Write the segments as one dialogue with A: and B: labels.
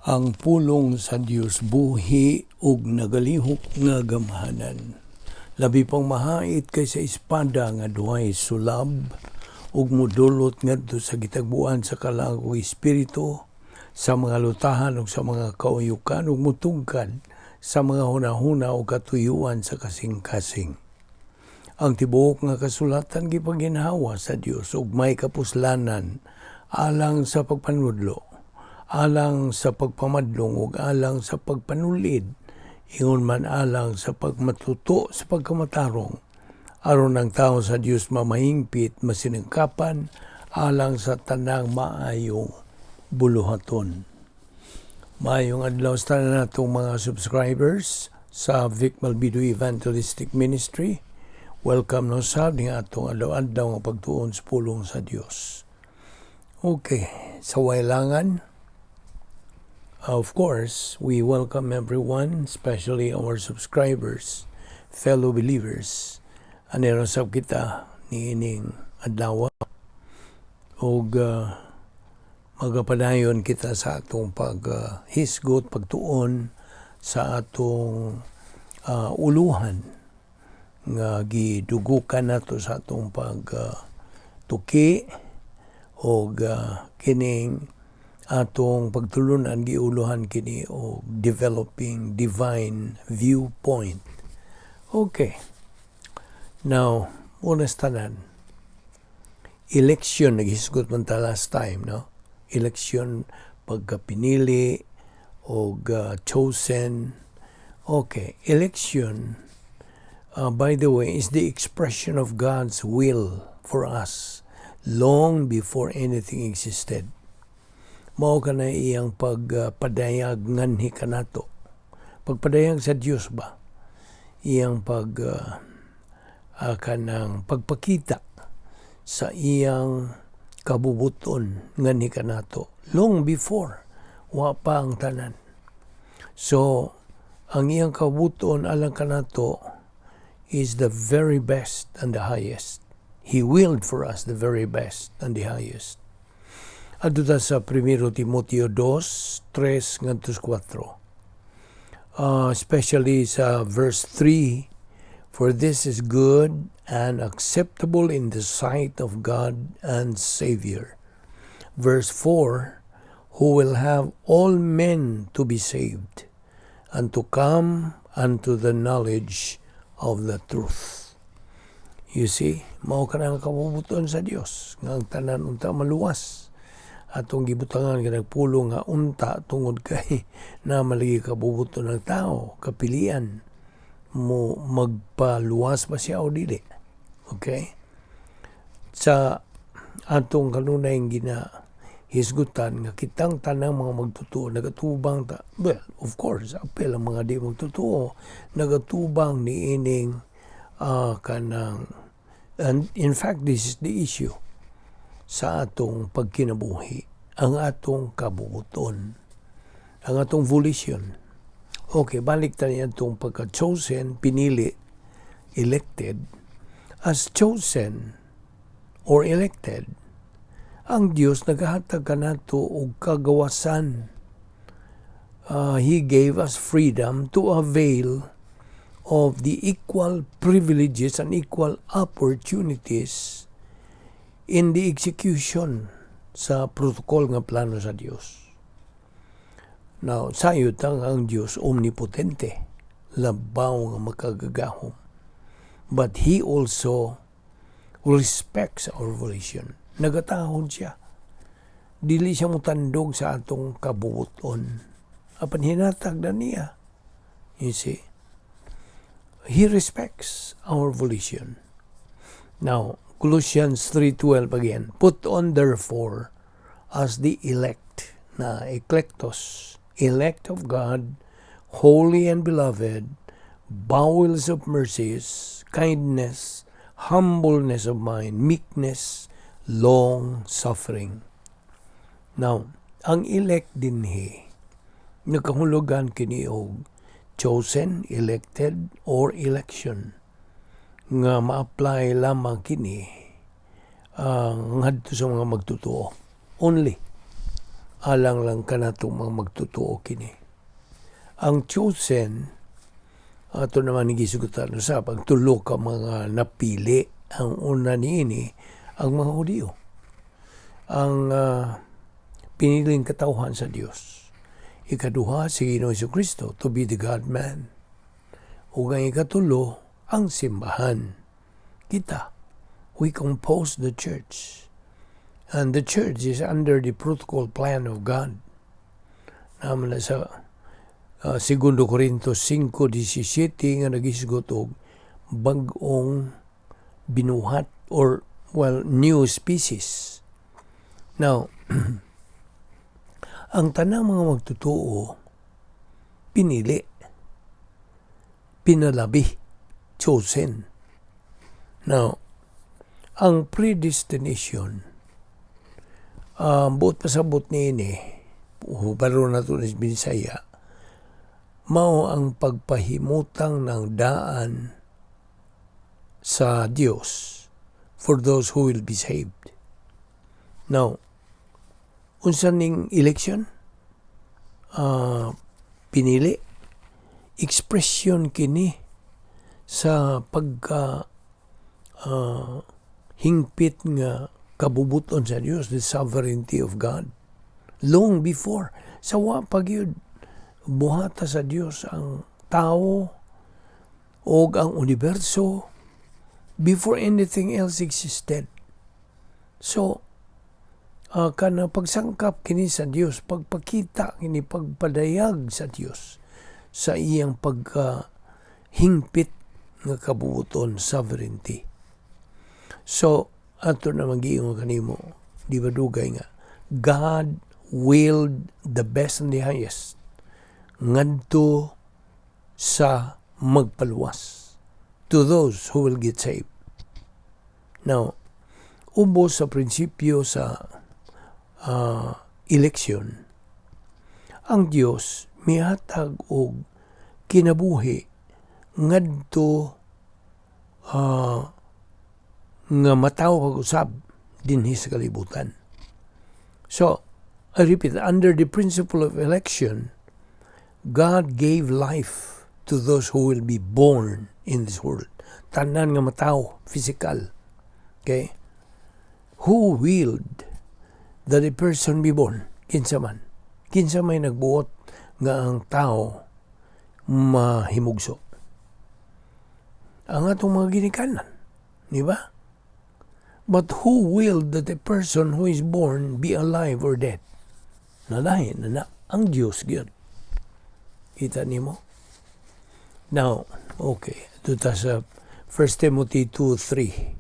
A: Ang pulong sa Dios buhi ug nagalihok nga gamhanan. Labi pang mahait kaysa espada nga duhay sulab ug modulot ngadto sa gitagbuan sa kalangong espiritu, sa mga lutahan ug sa mga kauyukan ug mutugkad sa mga hunahuna ug katuyuan sa kasing-kasing. Ang tibuok nga kasulatan gipaginhawa sa Dios ug may kapuslanan alang sa pagpanudlo, alang sa pagpamadlong ug alang sa pagpanulid, ingon man alang sa pagmatuto sa pagkamatarong, aron ang tao sa Dios mamahingpit masiningkapan alang sa tanang maayong buluhaton. Maayong adlaw sa tanan natong mga subscribers sa Balbido Evangelistic Ministry. Welcome no sa atong adlaw-adlaw nga pagtuon sa pulong sa Dios. Okay, sa wailangan, of course, we welcome everyone, especially our subscribers, fellow believers. Anerosab kita niining adlaw ug magapadayon kita sa atong paghisgot, pagtuon sa atong uluhan nga gidugukan nato sa atong pagtuki ug kining atong pagtulunan giuluhan kini og developing divine viewpoint. Okay. Now, unas tanan, election, naghisgot man ta last time, no? Election, pagkapinili o chosen. Okay, election, by the way, is the expression of God's will for us long before anything existed. Mao ka na iyang pagpadayag nganhi kanato. Pagpadayag sa Dios ba? Iyang kanang pagpakita sa iyang kabubuton nganhi kanato long before wa pa ang tanan. So ang iyang kabubuton alang kanato is the very best and the highest. He willed for us the very best and the highest. Adto ta sa 1 Timoteo 2:3 ngadto 4. Especially sa verse 3, for this is good and acceptable in the sight of God and Savior. Verse 4, who will have all men to be saved and to come unto the knowledge of the truth. You see, mao ka na ang kabubuton sa Dios nga ang tanan unta maluwas. Atong gibutangan nga nagpulong nga unta tungod kay na malagi kabubuton ng tao, kapilian mo magpaluwas ba siya o dili. Okay? Sa atong kanunay ginahisgutan nga kitang tanang mga magtutuo nagatubang ta. Well, of course, apel ang mga di magtutuo nagatubang ni ining kanang, and in fact this is the issue sa atong pagkinabuhi, ang atong kabubuton, ang atong volition. Okay, balik tayo itong pagka-chosen, pinili, elected. As chosen or elected, ang Diyos naghahatag ka nato og kagawasan. He gave us freedom to avail of the equal privileges and equal opportunities in the execution sa protocol nga plano sa Diyos. Now, sayot ang Diyos omnipotente, labaw nga makagagahom. But He also respects our volition. Nagatahon siya. Dili siya mutandog sa atong kabubuton. Apan hinatag na niya. You see? He respects our volition. Now, Colossians 3:12 again. Put on therefore as the elect, na eklektos, elect of God, holy and beloved, bowels of mercies, kindness, humbleness of mind, meekness, long-suffering. Now, ang elect dinhi, nagkahulugan kini og chosen, elected, or election. Nga ma-apply lamang kini ngadto sa mga magtutuo. Only. alang lang kanatong mga magtutuo kini. Ang chosen, ato naman nagisugutan sa pagtulo ka mga napili. Ang una niini ang mga Hudyo, ang piniling katauhan sa Dios. Ikaduha si Ginoong Jesucristo to be the God-man. Ug ang ikatulo ang simbahan. Kita, we compose the church. And the church is under the protocol plan of God. Naman na sa 2 Corintios 5:17 nga nagisgot og bag-ong binuhat or new species. Now, ang tanang mga magtutuo pinili, pinalabi, chosen. Now, ang predestination, buot pasabot ni ini, baro na ito na Binisaya, mao ang pagpahimutang ng daan sa Dios for those who will be saved. Now, unsa ning election? Pinili, expression kini sa pagka hingpit nga kabubuton sa Dios, the sovereignty of God. Long before, sawa pagyud buhata sa Dios ang tao o ang universo before anything else existed. So, kana pagsangkap kini sa Dios, pagpakita kini, pagpadayag sa Dios sa iyang paghingpit nga kabubuton, sovereignty. So, ato na mag-iingon kanimo, di ba dugay nga, God willed the best and the highest ngadto sa magpaluwas to those who will get saved. Now, ubos sa prinsipyo sa eleksyon, ang Dios mihatag og kinabuhi ngadto nga mataw pag-usab dinhi sa kalibutan. So, I repeat, under the principle of election, God gave life to those who will be born in this world. Tanan nga mataw, physical. Okay? Who willed that a person be born? Kinsa man. Kinsa may nagbuot nga ang tao mahimugso. Ang atong mga ginikanan. Di ba? But who willed that a person who is born be alive or dead? Nalahin na ang Diyos gyud. Kita nimo? Now, okay. Ito ta sa 1 Timothy 2:3.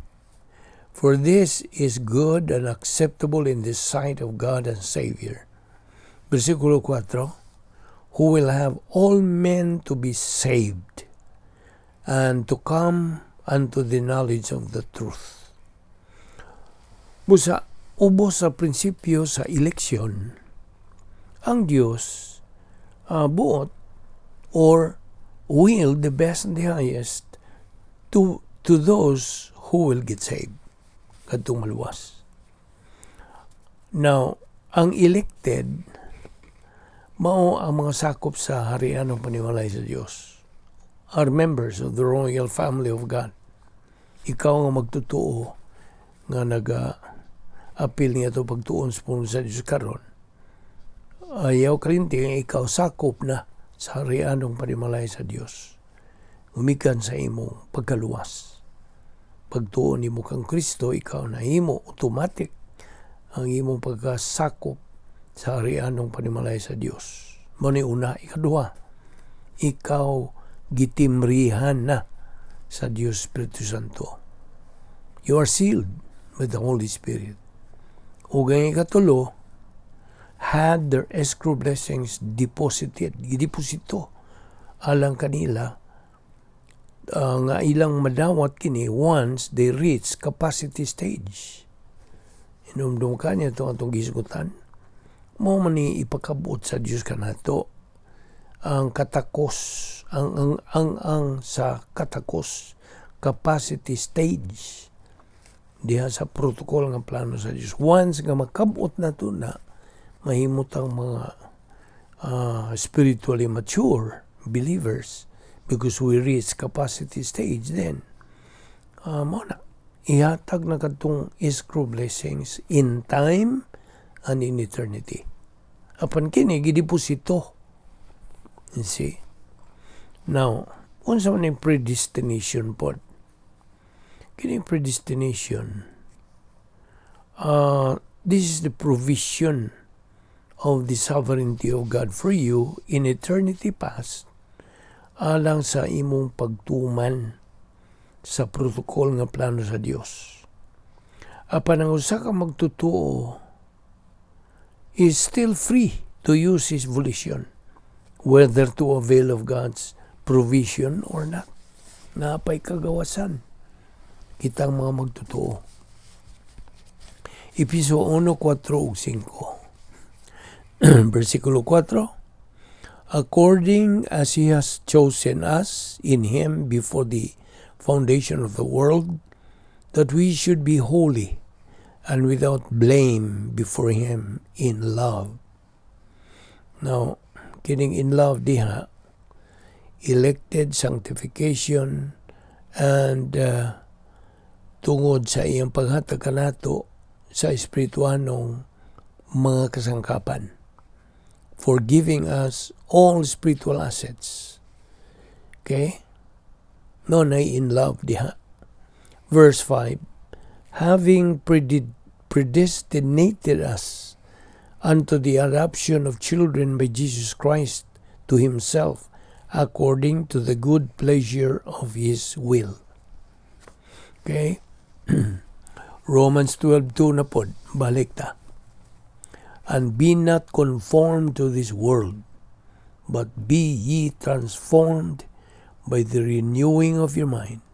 A: For this is good and acceptable in the sight of God and Savior. Versikulo 4. Who will have all men to be saved and to come unto the knowledge of the truth. Busa, ubos sa prinsipyo sa eleksyon, ang Diyos buot or will the best and the highest to those who will get saved. Kadtong maluwas. Now, ang elected, mao ang mga sakop sa harian ng panimalay sa Diyos. Are members of the royal family of God. Ikaw nga magtutuo nga apil niya ito pagtuon sa Diyos karon. Ayaw kalinti nga ikaw sakop na sa harian ng panimalay sa Diyos. Umikan sa imong pagkaluwas. Pagtuon nimo kang Kristo, ikaw na imo automatic ang imong pagkasakop sa harian ng panimalay sa Diyos. Mao ni una, ikaduha, ikaw gitimrihan na sa Diyos Espiritu Santo. You are sealed with the Holy Spirit. Ug ang ikatulo, had their escrow blessings deposito alang kanila nga ilang madawat kini once they reach capacity stage. Inumdum ka niya itong gisgutan. Mo man ni ipakabot sa Diyos kanato ang katakos, ang sa katakos capacity stage diha sa protocol nga plano sa Diyos. Once nga makabot na to na, mahimutang mga spiritually mature believers because we reach capacity stage then. Muna, ihatag na katong escrow blessings in time and in eternity. Apan kini gideposito. You see? Now, unsa man yung predestination pod? Kini predestination, this is the provision of the sovereignty of God for you in eternity past alang sa imong pagtuman sa protocol nga plano sa Dios. Apan ang usa ka magtutuo is still free to use his volition, whether to avail of God's provision or not. Napay kagawasan kitang mga magtutuo. Episo 1:4 ug 5. Versikulo 4. According as he has chosen us in him before the foundation of the world, that we should be holy and without blame before him in love. Now, kining in love diha, elected sanctification and tungod sa iyang paghatag kanato sa espirituanong mga kasangkapan, for giving us all spiritual assets. Okay? No na in love diha. Verse 5, having predestinated us unto the adoption of children by Jesus Christ to himself, according to the good pleasure of his will. Okay? Romans 12:2 na pod, balik ta. And be not conformed to this world, but be ye transformed by the renewing of your mind,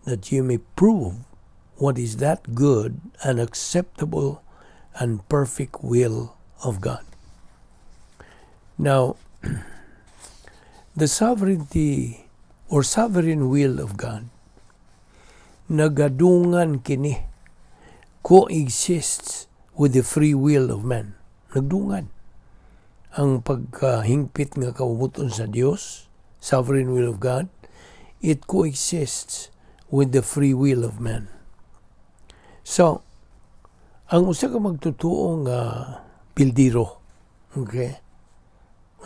A: that you may prove what is that good and acceptable and perfect will of God. Now, the sovereignty or sovereign will of God, nagadungan kini, coexists with the free will of man. Nagdungan. Ang pagkahingpit nga kabubuton sa Dios, sovereign will of God, it coexists with the free will of man. So, ang usa ka magtutuo nga pildiro, okay?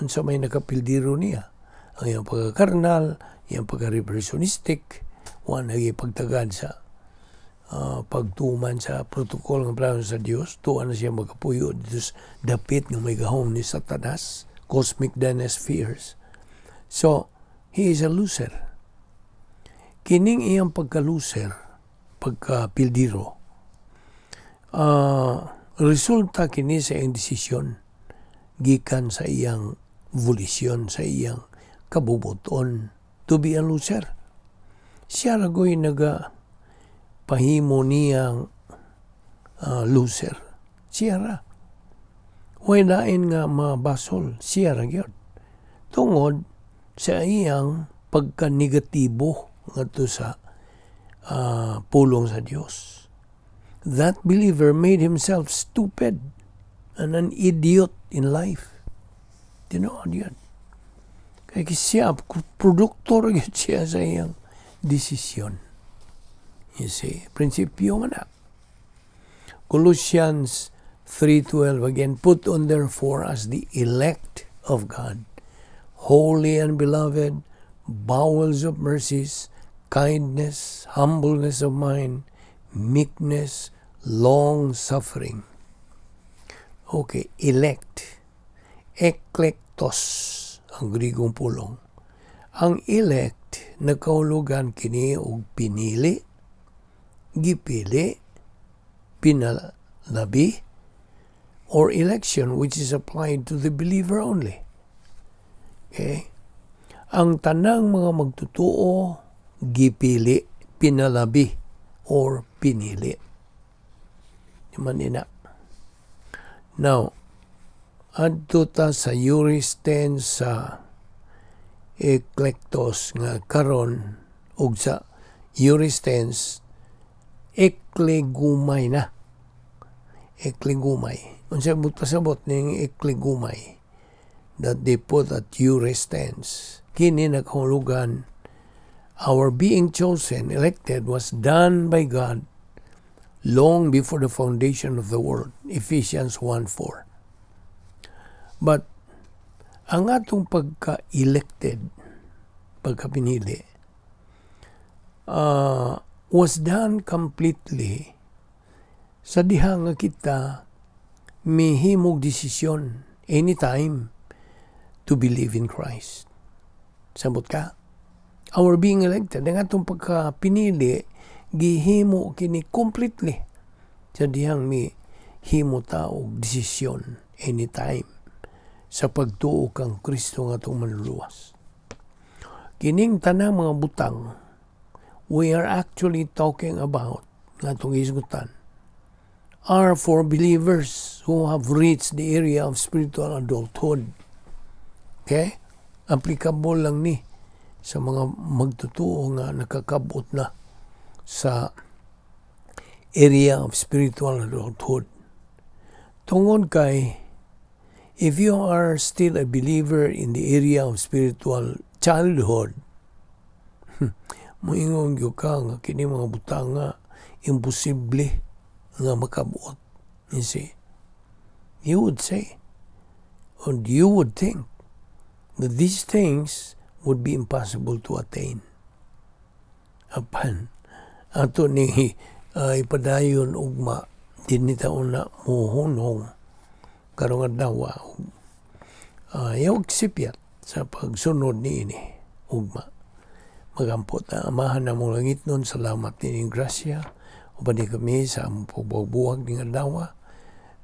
A: Unsa may nakapildiro niya? Ang iyang pagkakarnal, iyang pagka-repressionistic, wala nagipagtagad sa pagtuman sa protocol ng plano sa Dios, tuwa na siya magapuyo dito sa dapit ng may gahom ni Satanas, cosmic dynasties. So, he is a loser. Kining iyang pagka-loser, pagka-pildiro, resulta kini sa iyang desisyon, gikan sa iyang volition, sa iyang kabubuton to be a loser. Siya ragoy pahimo niyang loser. Siya ra. Way lain nga mabasol. Siya ra gyud. Tungod sa iyang pagka-negatibo ngadto sa pulong sa Dios. That believer made himself stupid and an idiot in life. Tinood yun. Kaya siya, produktor yun siya sa iyang desisyon. You see, prinsipyo man na. Colossians 3:12 again, put on therefore as the elect of God, holy and beloved, bowels of mercies, kindness, humbleness of mind, meekness, long-suffering. Okay, elect. Eklektos, ang Grigong pulong. Ang elect, nagkaulugan kini og pinili, gipili, pinalabi, or election which is applied to the believer only. Okay? Ang tanang mga magtutuo, gipili, pinalabi, or pinili. Manina. Now, adto ta sa Juris 10 sa eklektos nga karon ug sa Juris 10 eklegumay na. Eklegumay. Unsay pasabot ning ikligumay that they put at your stance. Kini naghulugan, our being chosen, elected, was done by God long before the foundation of the world. Ephesians 1:4. But ang atong pagka-elected, pagka-pinili, was done completely sa diha nga kita mihimog desisyon anytime to believe in Christ. Sabot ka? Our being elected, ang atong pagka-pinili, gihimo kini completely sa dihang mihimo taog desisyon anytime sa pagtuo kang Kristo nga atong manluluwas. Kining tanang mga butang, we are actually talking about, nga itong isgutan, are for believers who have reached the area of spiritual adulthood. Okay? Applicable lang ni sa mga magtutuo nga nakakabot na sa area of spiritual adulthood. Tungod kay, if you are still a believer in the area of spiritual childhood, moingon gyud ka nga kini mga butang nga imposible nga makabuot. You see, you would say, and you would think that these things would be impossible to attain. Apan, ato ni ipadayon ugma, dinhi taon na muhunong karong adlaw yaw sipyat sa pagsunod ni ini ugma. Magampot na amahan na mong langit nun, salamat nining grasya, uban ni kami sa among pagbubuhag ng adlaw.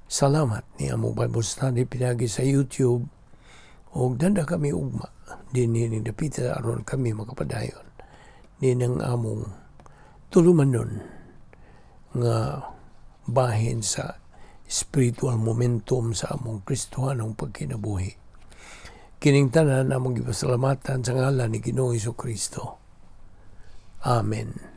A: Salamat ni among Bible study pinagi sa YouTube, o danda kami ugma, din ni dapita aron kami makapadayon. Din ang among tuluman nun, nga bahin sa spiritual momentum sa among Kristohanong pagkinabuhi. Kining tanan among gipasalamatan sa ngalan ni Ginoong Hesukristo. Amen.